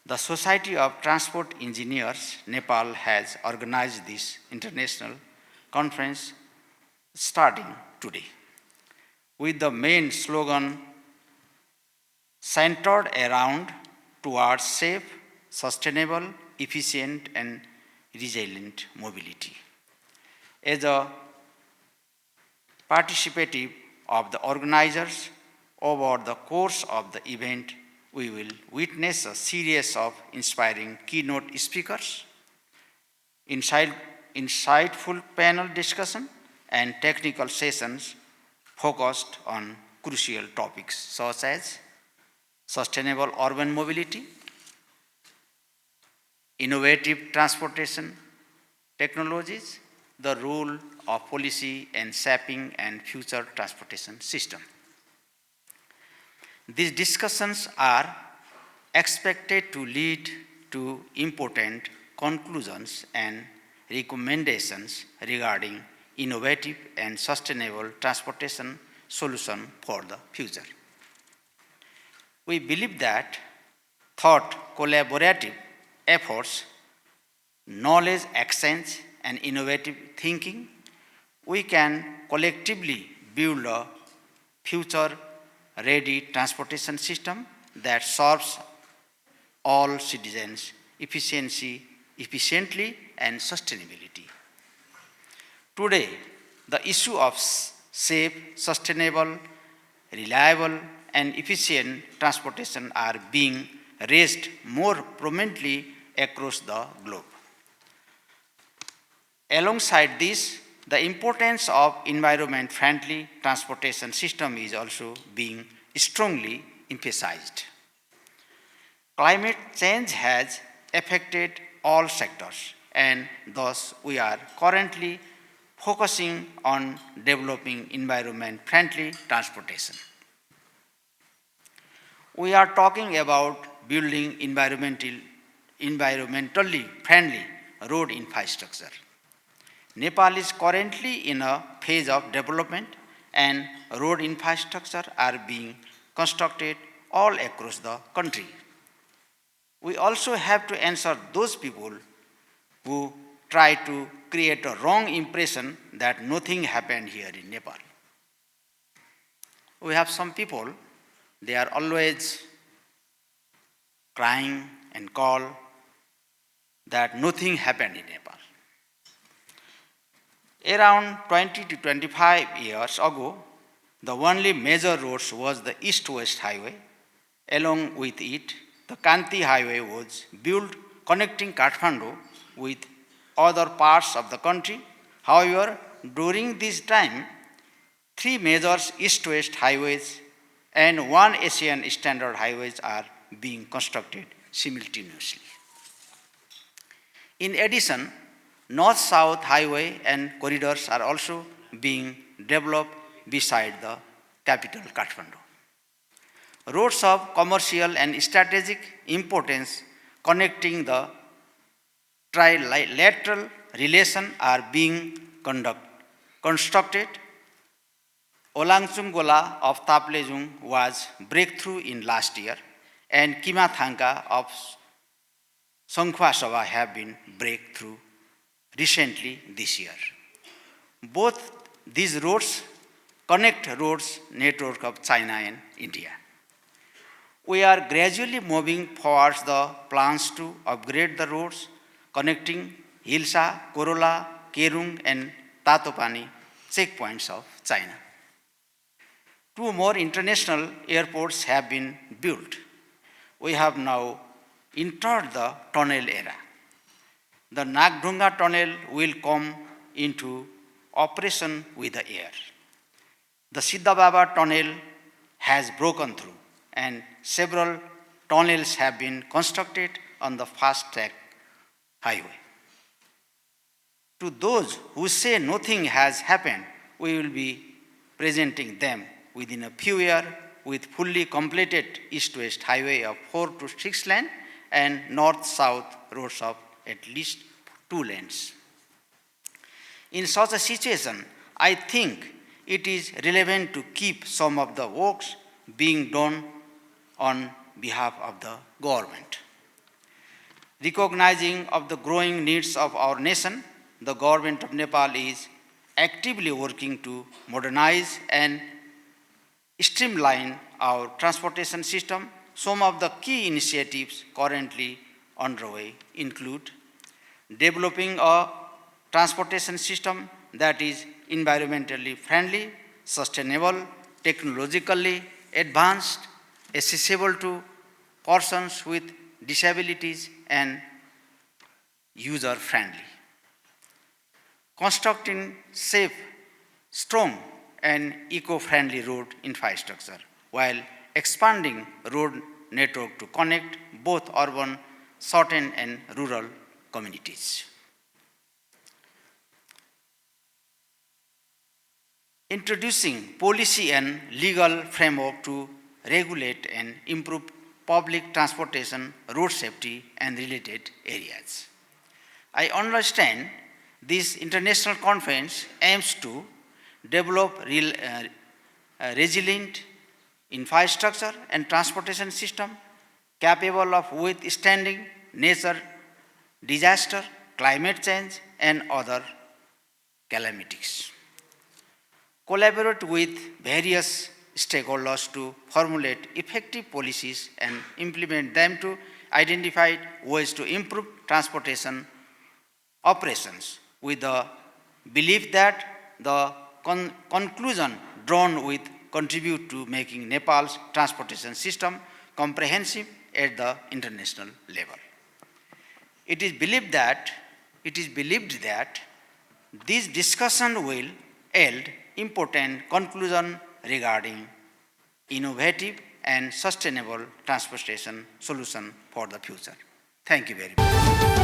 The Society of Transport Engineers, Nepal, has organized this international conference starting today, with the main slogan centered around towards safe, sustainable, efficient, and resilient mobility. As a participative of the organizers, over the course of the event, we will witness a series of inspiring keynote speakers, insightful panel discussion, and technical sessions focused on crucial topics such as sustainable urban mobility, innovative transportation technologies, the role of policy in shaping and future transportation system. These discussions are expected to lead to important conclusions and recommendations regarding innovative and sustainable transportation solutions for the future. We believe that thought collaborative efforts, knowledge exchange, and innovative thinking, we can collectively build a future-ready transportation system that serves all citizens efficiently and sustainability. Today, the issue of safe, sustainable, reliable, and efficient transportation are being raised more prominently across the globe. Alongside this, the importance of environment-friendly transportation system is also being strongly emphasized. Climate change has affected all sectors, and thus we are currently focusing on developing environment-friendly transportation. We are talking about building environmentally friendly road infrastructure. Nepal is currently in a phase of development, and road infrastructure are being constructed all across the country. We also have to answer those people who try to create a wrong impression that nothing happened here in Nepal. We have some people, they are always crying and call that nothing happened in Nepal. Around 20 to 25 years ago, the only major roads was the East-West Highway. Along with it, the Kanti Highway was built connecting Kathmandu with other parts of the country. However, during this time, three major East-West highways and one Asian standard highways are being constructed simultaneously. In addition, North-South highway and corridors are also being developed beside the capital Kathmandu. Roads of commercial and strategic importance connecting the trilateral relation are being constructed. Olangchungola of Taplejung was breakthrough in last year, and Kimathanga of Songkhwasaba have been breakthrough recently this year. Both these roads connect roads network of China and India. We are gradually moving towards the plans to upgrade the roads connecting Hilsa, Korola, Kerung, and Tatopani checkpoints of China. Two more international airports have been built. We have now entered the tunnel era. The Nagdunga tunnel will come into operation with the air. The Siddhababa tunnel has broken through, and several tunnels have been constructed on the fast-track highway. To those who say nothing has happened, we will be presenting them within a few years with fully completed East-West highway of 4 to 6 lanes and North-South roads of at least 2 lanes. In such a situation, I think it is relevant to keep some of the works being done on behalf of the government. Recognizing of the growing needs of our nation, the government of Nepal is actively working to modernize and streamline our transportation system. Some of the key initiatives currently underway include developing a transportation system that is environmentally friendly, sustainable, technologically advanced, accessible to persons with disabilities, and user-friendly. Constructing safe, strong, and eco-friendly road infrastructure while expanding road network to connect both urban, certain, and rural communities. Introducing policy and legal framework to regulate and improve public transportation, road safety, and related areas. I understand this international conference aims to develop resilient infrastructure and transportation system capable of withstanding nature disaster, climate change, and other calamities. Collaborate with various stakeholders to formulate effective policies and implement them to identify ways to improve transportation operations with the belief that the conclusion drawn will contribute to making Nepal's transportation system comprehensive at the international level. It is believed that this discussion will yield important conclusion regarding innovative and sustainable transportation solution for the future. Thank you very much.